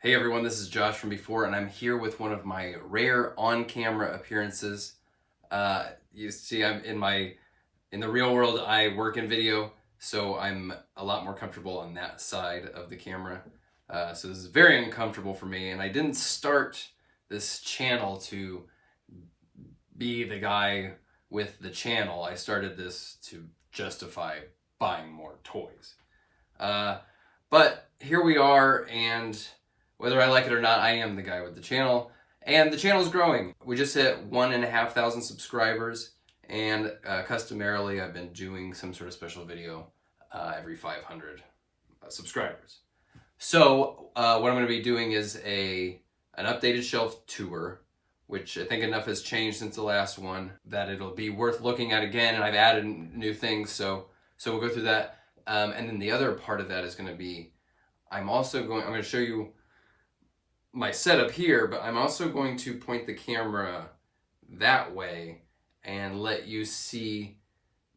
Hey everyone, this is Josh from before, and I'm here with one of my rare on-camera appearances. You see, I'm in the real world. I work in video, so I'm a lot more comfortable on that side of the camera. So this is very uncomfortable for me, and I didn't start this channel to be the guy with the channel. I started this to justify buying more toys. But here we are, and whether I like it or not, I am the guy with the channel, and the channel is growing. We just hit 1,500 subscribers, and customarily I've been doing some sort of special video every 500 subscribers. So what I'm going to be doing is an updated shelf tour, which I think enough has changed since the last one that it'll be worth looking at again, and I've added new things, so we'll go through that. And then the other part of that is going to be, I'm going to show you my setup here, but I'm also going to point the camera that way and let you see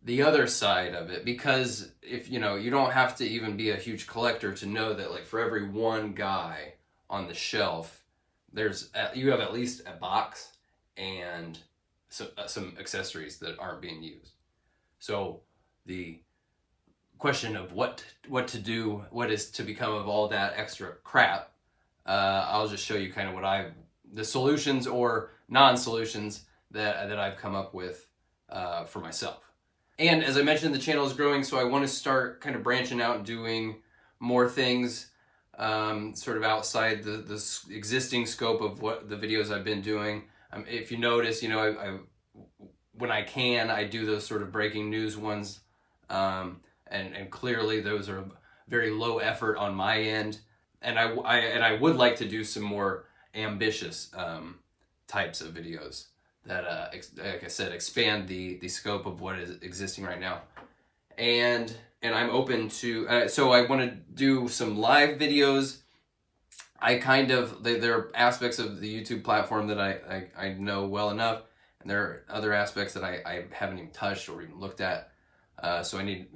the other side of it, because if you don't have to even be a huge collector to know that, like, for every one guy on the shelf, you have at least a box and some accessories that aren't being used. So the question of what to do, what is to become of all that extra crap, I'll just show you kind of the solutions or non-solutions that I've come up with for myself. And as I mentioned, the channel is growing, so I want to start kind of branching out and doing more things sort of outside the existing scope of what the videos I've been doing. If you notice, when I can, I do those sort of breaking news ones, and clearly those are very low effort on my end. And I would like to do some more ambitious types of videos that, like I said, expand the scope of what is existing right now. And I'm open to, so I want to do some live videos. There are aspects of the YouTube platform that I know well enough, and there are other aspects that I haven't even touched or even looked at. So I need,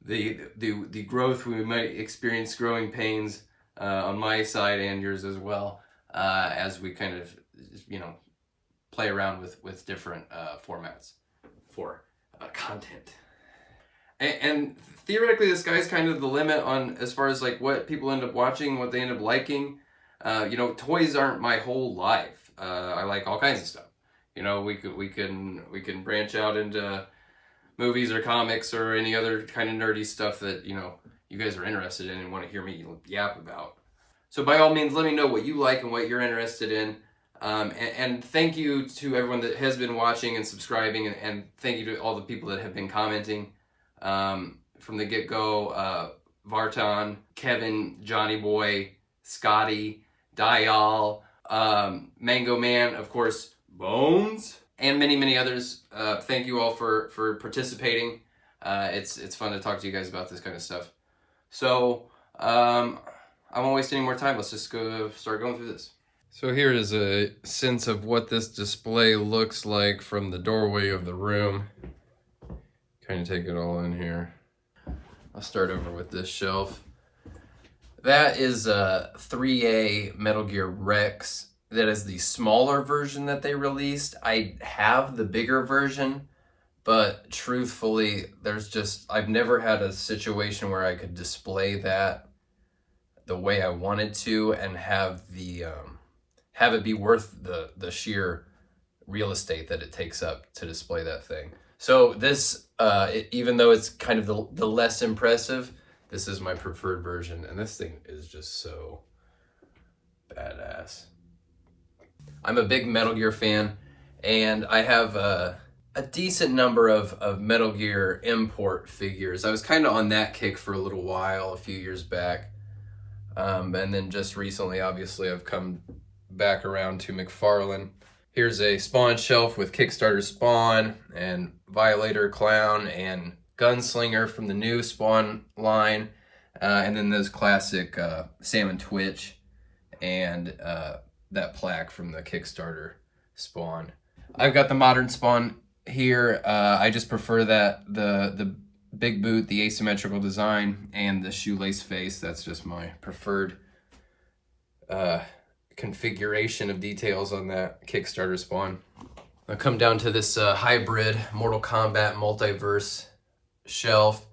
the growth, we might experience growing pains on my side and yours as well, as we kind of play around with different formats for content. And theoretically, the sky's kind of the limit on as far as like what people end up watching, what they end up liking. Toys aren't my whole life. I like all kinds of stuff. We can branch out into movies or comics or any other kind of nerdy stuff that you guys are interested in and want to hear me yap about. So by all means, let me know what you like and what you're interested in. And thank you to everyone that has been watching and subscribing, and thank you to all the people that have been commenting from the get-go. Vartan, Kevin, Johnny Boy, Scotty, Dial, Mango Man, of course, Bones, and many, many others. Thank you all for participating. It's fun to talk to you guys about this kind of stuff. So I won't waste any more time. Let's just start going through this. So here is a sense of what this display looks like from the doorway of the room. Kind of take it all in here. I'll start over with this shelf. That is a 3A Metal Gear Rex. That is the smaller version that they released. I have the bigger version, but truthfully, I've never had a situation where I could display that the way I wanted to and have it be worth the sheer real estate that it takes up to display that thing. So this, even though it's kind of the less impressive, this is my preferred version, and this thing is just so badass. I'm a big Metal Gear fan, and I have a decent number of Metal Gear import figures. I was kind of on that kick for a little while, a few years back. And then just recently, obviously, I've come back around to McFarlane. Here's a Spawn shelf with Kickstarter Spawn and Violator Clown and Gunslinger from the new Spawn line. And then those classic Sam and Twitch and that plaque from the Kickstarter Spawn. I've got the modern Spawn here. I just prefer that the big boot, the asymmetrical design, and the shoelace face. That's just my preferred configuration of details on that Kickstarter spawn. I'll come down to this hybrid Mortal Kombat Multiverse shelf.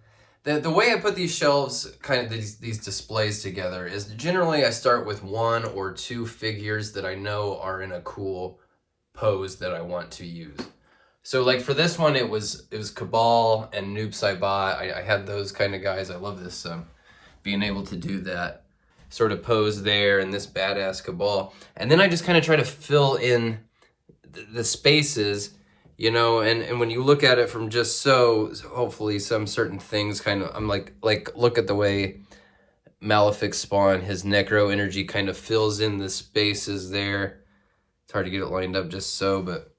The way I put these shelves, kind of these displays together, is generally I start with 1 or 2 figures that I know are in a cool pose that I want to use. So like for this one, it was Cabal and Noob Saibot. I had those kind of guys. I love this being able to do that sort of pose there and this badass Cabal. And then I just kind of try to fill in the spaces, you know, and when you look at it from just so hopefully some certain things kind of, I'm like look at the way Malefic's spawn, his necro energy kind of fills in the spaces there. It's hard to get it lined up just so, but,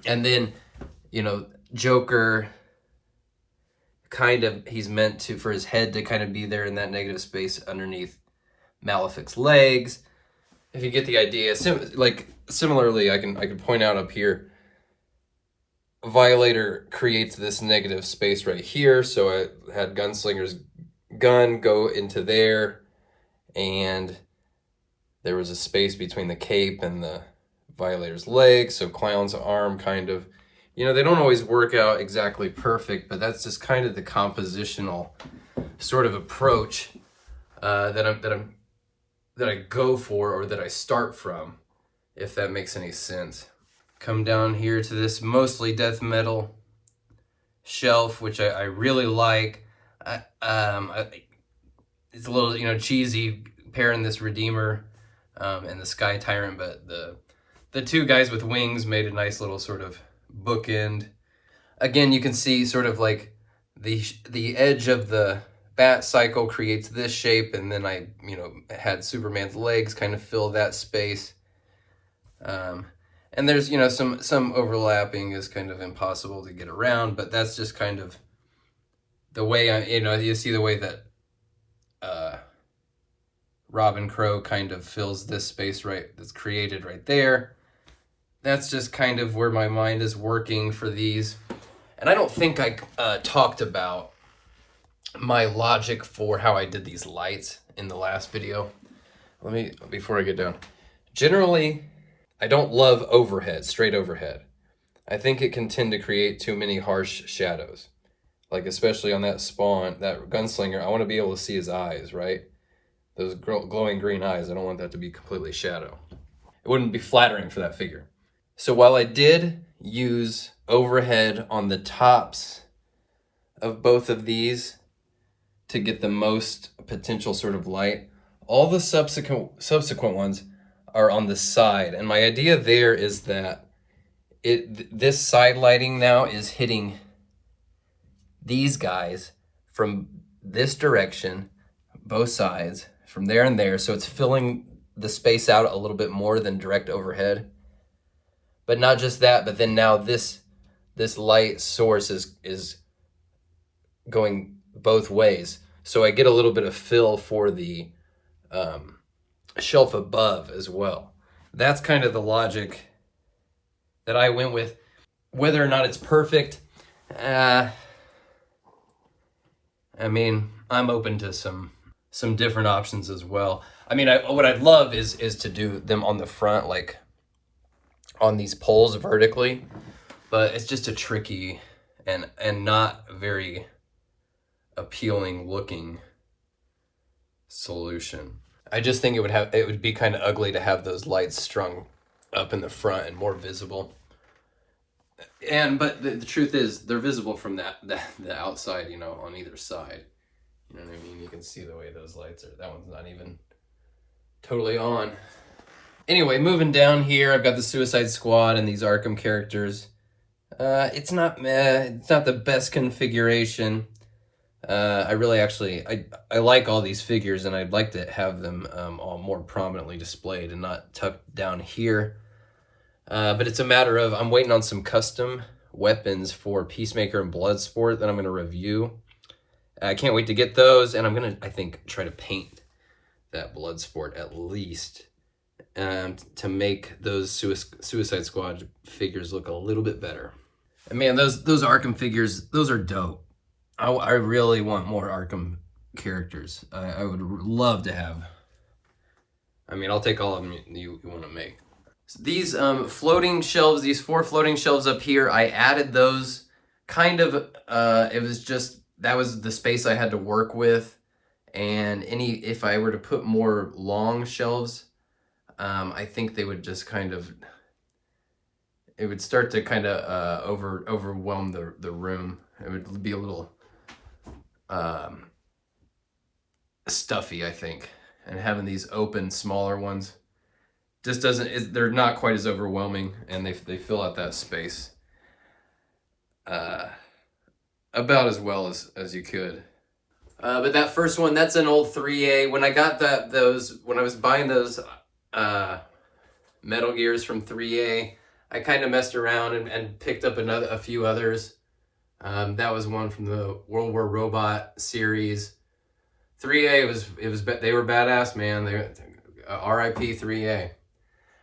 and then, you know, Joker, kind of, he's meant to, for his head to kind of be there in that negative space underneath Malefic's legs. If you get the idea, similarly, I can point out up here, Violator creates this negative space right here. So I had Gunslinger's gun go into there, and there was a space between the cape and the Violator's leg. So Clown's arm kind of, you know, they don't always work out exactly perfect, but that's just kind of the compositional sort of approach that I go for, or that I start from, if that makes any sense. Come down here to this mostly death metal shelf, which I really like. It's a little, you know, cheesy pairing this Redeemer and the Sky Tyrant, but the 2 guys with wings made a nice little sort of bookend. Again, you can see sort of like the edge of the Bat Cycle creates this shape, and then I, you know, had Superman's legs kind of fill that space. And there's, you know, some overlapping is kind of impossible to get around, but that's just kind of the way you see the way that Robin Crow kind of fills this space right, that's created right there. That's just kind of where my mind is working for these. And I don't think I talked about my logic for how I did these lights in the last video. Before I get down. Generally, I don't love straight overhead. I think it can tend to create too many harsh shadows. Like especially on that spawn, that Gunslinger, I want to be able to see his eyes, right? Those glowing green eyes, I don't want that to be completely shadow. It wouldn't be flattering for that figure. So while I did use overhead on the tops of both of these to get the most potential sort of light, all the subsequent ones are on the side. And my idea there is that this side lighting now is hitting these guys from this direction, both sides, from there and there. So it's filling the space out a little bit more than direct overhead. But not just that, but then now this light source is going both ways. So I get a little bit of fill for the shelf above as well. That's kind of the logic that I went with. Whether or not it's perfect, I mean, I'm open to some different options as well. I mean, what I'd love is to do them on the front, like on these poles vertically, but it's just a tricky and not very appealing looking solution. I just think it would be kind of ugly to have those lights strung up in the front and more visible. But the truth is, they're visible from the outside, you know, on either side. You know what I mean? You can see the way those lights are. That one's not even totally on. Anyway, moving down here, I've got the Suicide Squad and these Arkham characters. It's not the best configuration. I really I like all these figures, and I'd like to have them all more prominently displayed and not tucked down here. But it's a matter of, I'm waiting on some custom weapons for Peacemaker and Bloodsport that I'm going to review. I can't wait to get those, and I'm going to, I think, try to paint that Bloodsport at least to make those Suicide Squad figures look a little bit better. And man, those Arkham figures, those are dope. I really want more Arkham characters. I would love to have. I mean, I'll take all of them you want to make. So these floating shelves, these 4 floating shelves up here, I added those kind of, it was just, that was the space I had to work with. And if I were to put more long shelves, I think they would just kind of, it would start to kind of overwhelm the room. It would be a little stuffy, I think. And having these open, smaller ones just doesn't, they're not quite as overwhelming, and they fill out that space about as well as you could. But that first one, that's an old 3A. When I got when I was buying those Metal Gears from 3A, I kind of messed around and picked up a few others. That was one from the World War Robot series. 3A they were badass, man. They R.I.P. 3A.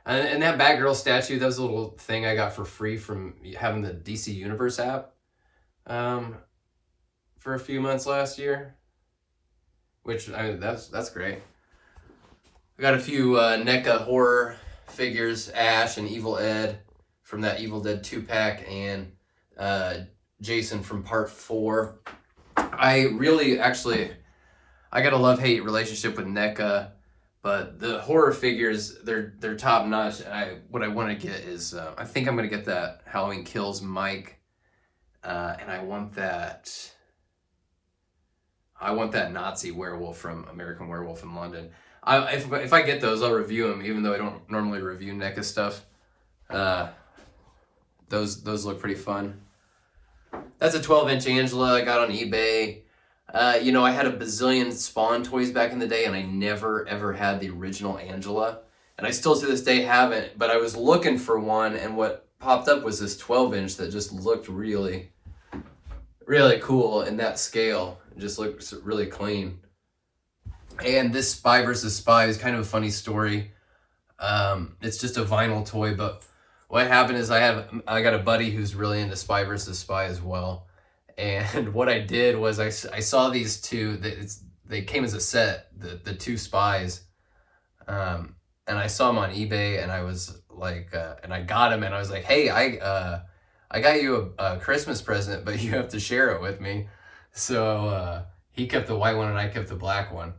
And that Batgirl statue, that was a little thing I got for free from having the DC Universe app for a few months last year. Which, I mean, that's great. I got a few NECA horror figures, Ash and Evil Ed from that Evil Dead 2-pack, and Jason from Part 4. I got a love-hate relationship with NECA, but the horror figures, they're top-notch. What I want to get is, I think I'm going to get that Halloween Kills Mike, and I want that Nazi werewolf from American Werewolf in London. If I get those, I'll review them, even though I don't normally review NECA stuff. Those look pretty fun. That's a 12-inch Angela I got on eBay. I had a bazillion Spawn toys back in the day, and I never, ever had the original Angela. And I still to this day haven't, but I was looking for one, and what popped up was this 12-inch that just looked really, really cool in that scale. It just looked really clean. And this Spy vs. Spy is kind of a funny story. It's just a vinyl toy, but what happened is I got a buddy who's really into Spy vs. Spy as well. And what I did was I saw these two, they came as a set, the two spies. And I saw them on eBay, and I was like, and I got them, and I was like, hey, I got you a Christmas present, but you have to share it with me. So he kept the white one and I kept the black one.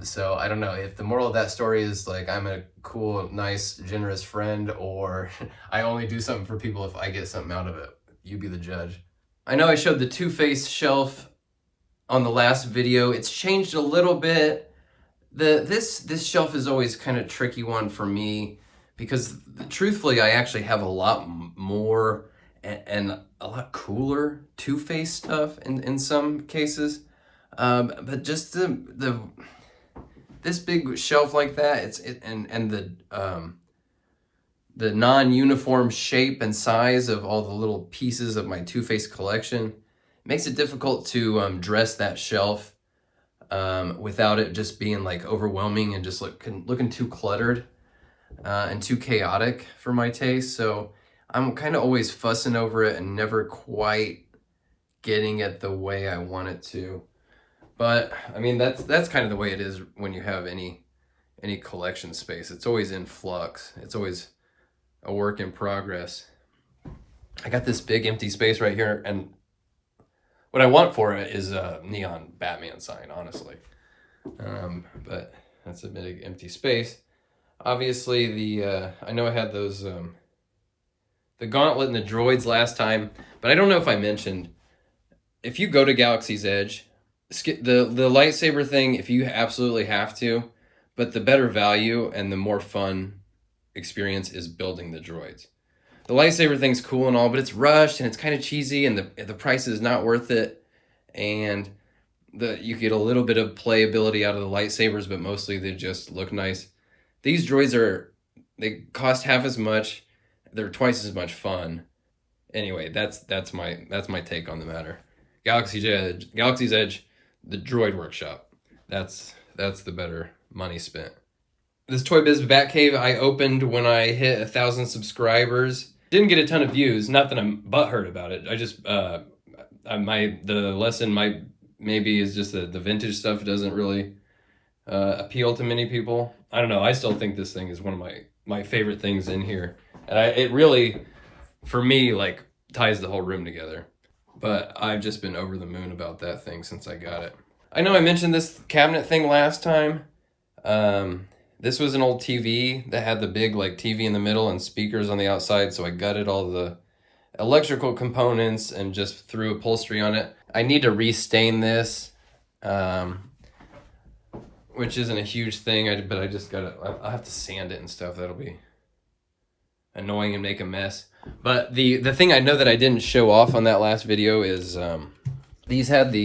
So I don't know if the moral of that story is like I'm a cool, nice, generous friend, or I only do something for people if I get something out of it. You be the judge. I know I showed the Two-Face shelf on the last video. It's changed a little bit. This shelf is always kind of a tricky one for me because truthfully I actually have a lot more and a lot cooler Two-Face stuff in some cases. But just this big shelf like that, the non-uniform shape and size of all the little pieces of my Two-Face collection makes it difficult to dress that shelf without it just being like overwhelming and just looking too cluttered and too chaotic for my taste. So I'm kind of always fussing over it and never quite getting it the way I want it to. But I mean, that's kind of the way it is when you have any collection space. It's always in flux. It's always a work in progress. I got this big empty space right here, and what I want for it is a neon Batman sign, honestly. But that's a big empty space. Obviously, I know I had those the Gauntlet and the droids last time, but I don't know if I mentioned, if you go to Galaxy's Edge, the lightsaber thing, if you absolutely have to, but the better value and the more fun experience is building the droids. The lightsaber thing's cool and all, but it's rushed and it's kind of cheesy, and the price is not worth it. And you get a little bit of playability out of the lightsabers, but mostly they just look nice. These droids they cost half as much. They're twice as much fun. Anyway, that's my take on the matter. Galaxy's Edge, the Droid Workshop. That's the better money spent. This Toy Biz Batcave I opened when I hit 1,000 subscribers. Didn't get a ton of views. Not that I'm butthurt about it. I just the lesson maybe is just that the vintage stuff doesn't really appeal to many people. I don't know. I still think this thing is one of my favorite things in here. And it really, for me, like ties the whole room together. But I've just been over the moon about that thing since I got it. I know I mentioned this cabinet thing last time. This was an old TV that had the big like TV in the middle and speakers on the outside. So I gutted all the electrical components and just threw upholstery on it. I need to restain this. Which isn't a huge thing, but I just gotta, I'll have to sand it and stuff. That'll be annoying and make a mess. But the thing I know that I didn't show off on that last video is this had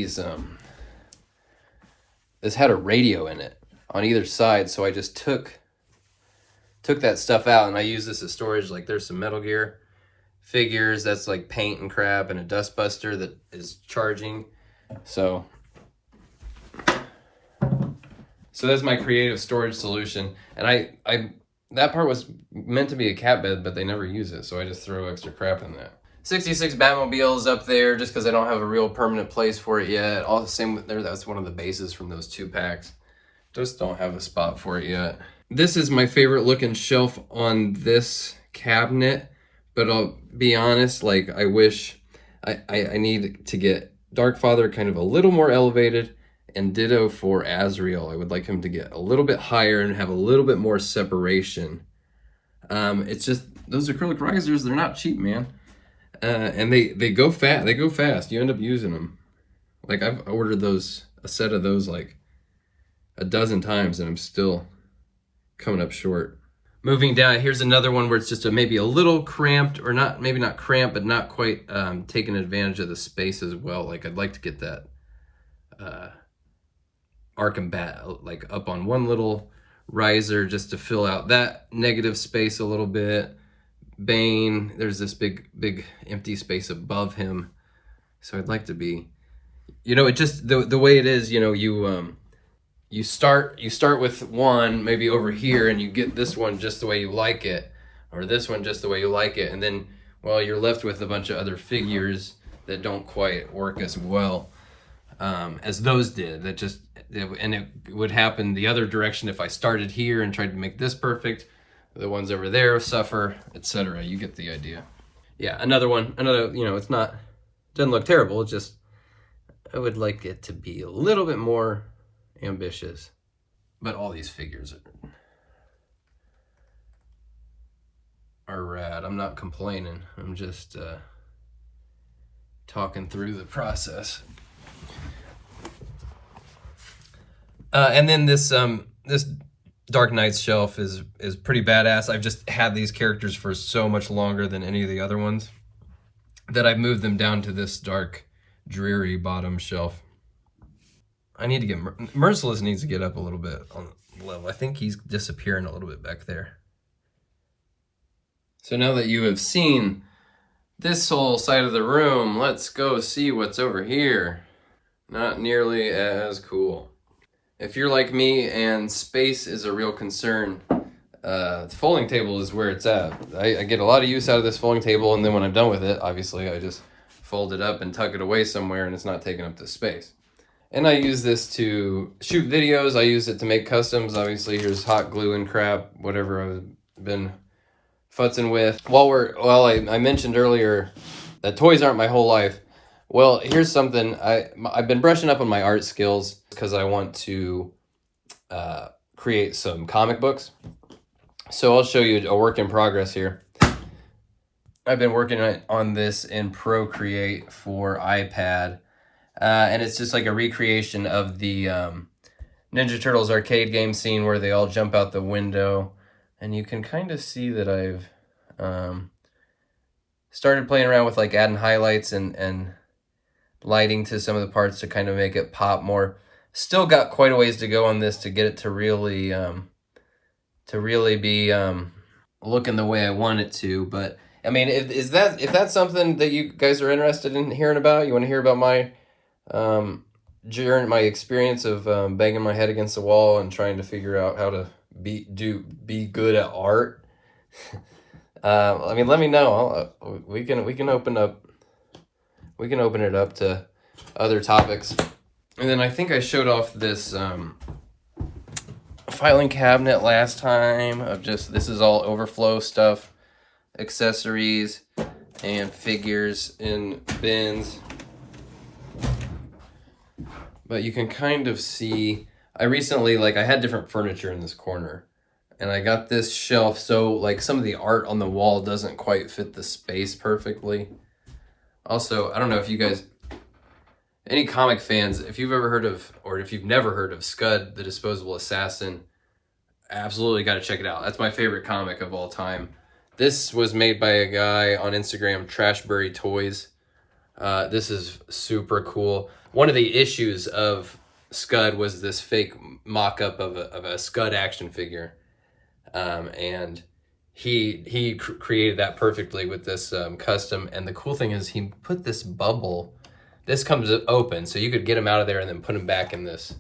a radio in it on either side, so I just took that stuff out and I use this as storage. Like there's some Metal Gear figures, that's like paint and crap, and a dust buster that is charging. So that's my creative storage solution. And I that part was meant to be a cat bed, but they never use it, so I just throw extra crap in that. 66 Batmobiles up there just because I don't have a real permanent place for it yet. All the same with there, that's one of the bases from those 2 packs. Just don't have a spot for it yet. This is my favorite looking shelf on this cabinet, but I'll be honest, like I wish I need to get Darkfather kind of a little more elevated, and ditto for Azrael. I would like him to get a little bit higher and have a little bit more separation. It's just those acrylic risers, they're not cheap, man. And they go fast. They go fast. You end up using them. Like I've ordered a set of those like a dozen times and I'm still coming up short. Moving down, here's another one where it's just maybe a little cramped, or not, maybe not cramped, but not quite taking advantage of the space as well. Like I'd like to get that Arkham Bat like up on one little riser just to fill out that negative space a little bit. Bane, there's this big empty space above him, so I'd like to be, you know, it just the way it is, you know, you start with one maybe over here and you get this one just the way you like it, or this one just the way you like it, and then well you're left with a bunch of other figures that don't quite work as well as those did. And it would happen the other direction if I started here and tried to make this perfect. The ones over there suffer, etc. You get the idea. Yeah, another, you know, doesn't look terrible. It's just, I would like it to be a little bit more ambitious. But all these figures are rad. I'm not complaining. I'm just talking through the process. And then this Dark Knight's shelf is pretty badass. I've just had these characters for so much longer than any of the other ones that I've moved them down to this dark, dreary bottom shelf. I need to get Merciless needs to get up a little bit on the level. I think he's disappearing a little bit back there. So now that you have seen this whole side of the room, let's go see what's over here. Not nearly as cool. If you're like me and space is a real concern, the folding table is where it's at. I get a lot of use out of this folding table, and then when I'm done with it, obviously I just fold it up and tuck it away somewhere and it's not taking up the space. And I use this to shoot videos. I use it to make customs. Obviously here's hot glue and crap, whatever I've been futzing with. I mentioned earlier that toys aren't my whole life. Well, here's something. I've been brushing up on my art skills because I want to create some comic books. So I'll show you a work in progress here. I've been working on this in Procreate for iPad. And it's just like a recreation of the Ninja Turtles arcade game scene where they all jump out the window. And you can kind of see that I've started playing around with like adding highlights and lighting to some of the parts to kind of make it pop more. Still got quite a ways to go on this to get it to really be looking the way I want it to. But I mean, if that's something that you guys are interested in hearing about, you want to hear about my journey, my experience of banging my head against the wall and trying to figure out how to be good at art. I mean, let me know. We can open it up to other topics. And then I think I showed off this filing cabinet last time of just, this is all overflow stuff, accessories, and figures in bins. But you can kind of see, I recently, like, I had different furniture in this corner. And I got this shelf, so, like, some of the art on the wall doesn't quite fit the space perfectly. Also, I don't know if you guys, any comic fans, if you've ever heard of, or if you've never heard of Scud, the Disposable Assassin, absolutely got to check it out. That's my favorite comic of all time. This was made by a guy on Instagram, Trashbury Toys. This is super cool. One of the issues of Scud was this fake mock-up of a Scud action figure. And he created that perfectly with this custom. And the cool thing is he put this bubble. This comes open, so you could get him out of there and then put him back in this,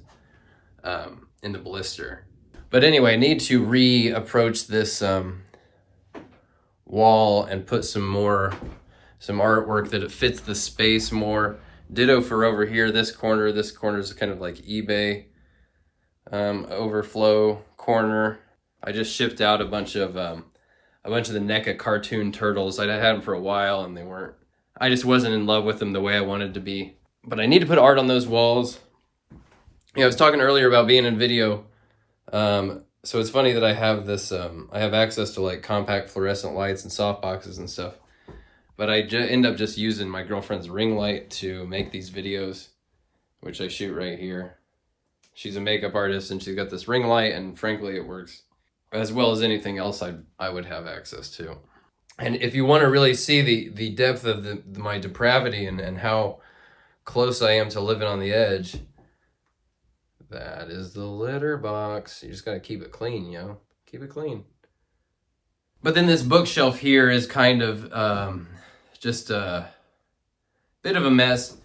in the blister. But anyway, I need to reapproach this wall and put some artwork that it fits the space more. Ditto for over here, this corner. This corner is kind of like eBay overflow corner. I just shipped out a bunch of the NECA cartoon turtles. I'd had them for a while and I just wasn't in love with them the way I wanted to be. But I need to put art on those walls. Yeah, I was talking earlier about being in video. So it's funny that I have this, I have access to like compact fluorescent lights and soft boxes and stuff. But I end up just using my girlfriend's ring light to make these videos, which I shoot right here. She's a makeup artist and she's got this ring light, and frankly it works as well as anything else I would have access to. And if you want to really see the depth of my depravity and how close I am to living on the edge, that is the litter box. You just got to keep it clean, yo. Keep it clean. But then this bookshelf here is kind of just a bit of a mess.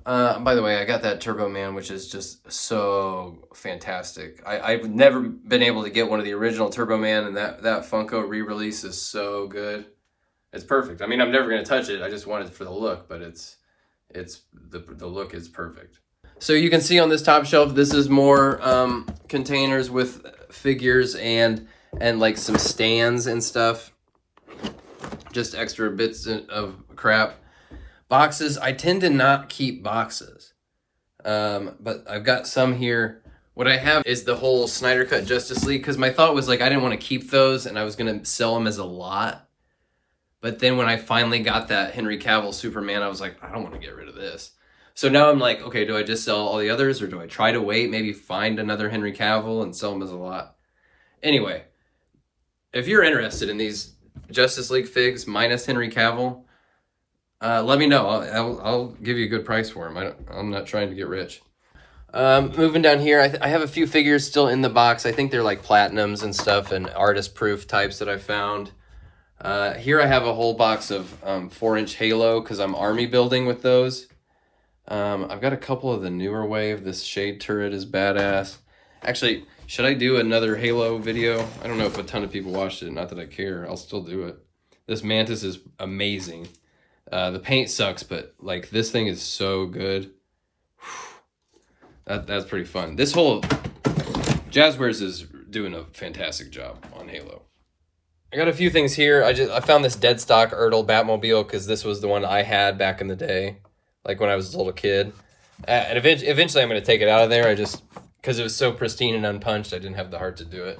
By the way, I got that Turbo Man, which is just so fantastic. I've never been able to get one of the original Turbo Man, and that Funko re-release is so good. It's perfect. I mean, I'm never going to touch it. I just want it for the look, but the look is perfect. So you can see on this top shelf, this is more containers with figures and like some stands and stuff. Just extra bits of crap. Boxes, I tend to not keep boxes. But I've got some here. What I have is the whole Snyder Cut Justice League, because my thought was like I didn't want to keep those and I was going to sell them as a lot. But then when I finally got that Henry Cavill Superman, I was like, I don't want to get rid of this. So now I'm like, okay, do I just sell all the others, or do I try to wait, maybe find another Henry Cavill and sell them as a lot? Anyway, if you're interested in these Justice League figs minus Henry Cavill, let me know. I'll give you a good price for them. I'm not trying to get rich. Moving down here, I have a few figures still in the box. I think they're like platinums and stuff and artist proof types that I found. Here I have a whole box of 4-inch Halo because I'm army building with those. I've got a couple of the newer wave. This shade turret is badass. Actually, should I do another Halo video? I don't know if a ton of people watched it. Not that I care. I'll still do it. This Mantis is amazing. The paint sucks, but like this thing is so good. That's pretty fun. This whole Jazzwares is doing a fantastic job on Halo. I got a few things here. I found this dead stock Ertl Batmobile because this was the one I had back in the day, like when I was a little kid. And eventually I'm going to take it out of there. Because it was so pristine and unpunched, I didn't have the heart to do it.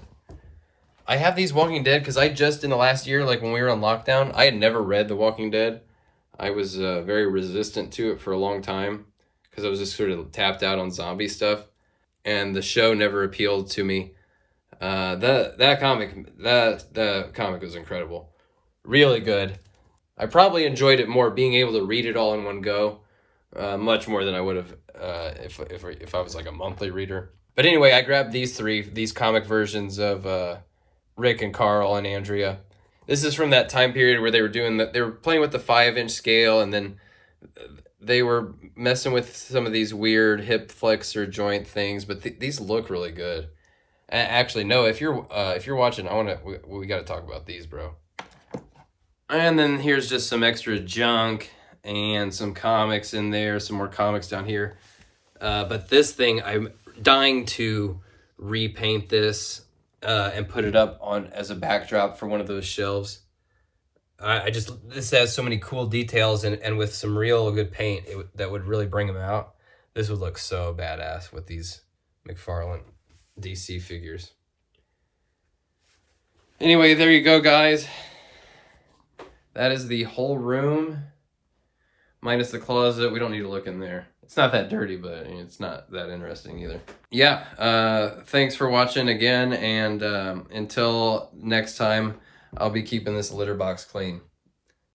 I have these Walking Dead because I just, in the last year, like when we were on lockdown, I had never read The Walking Dead. I was very resistant to it for a long time because I was just sort of tapped out on zombie stuff. And the show never appealed to me. The comic was incredible. Really good. I probably enjoyed it more being able to read it all in one go. Much more than I would have if I was like a monthly reader. But anyway, I grabbed these comic versions of Rick and Carl and Andrea. This is from that time period where they were playing with the 5-inch scale, and then they were messing with some of these weird hip flexor joint things. But these look really good. Actually, no, if you're watching, we got to talk about these, bro. And then here's just some extra junk and some comics in there, some more comics down here. But this thing, I'm dying to repaint this and put it up on as a backdrop for one of those shelves. This has so many cool details, and with some real good paint, that would really bring them out. This would look so badass with these McFarlane DC figures. Anyway, there you go, guys. That is the whole room, minus the closet. We don't need to look in there. It's not that dirty, but it's not that interesting either. Yeah, thanks for watching again, and until next time, I'll be keeping this litter box clean.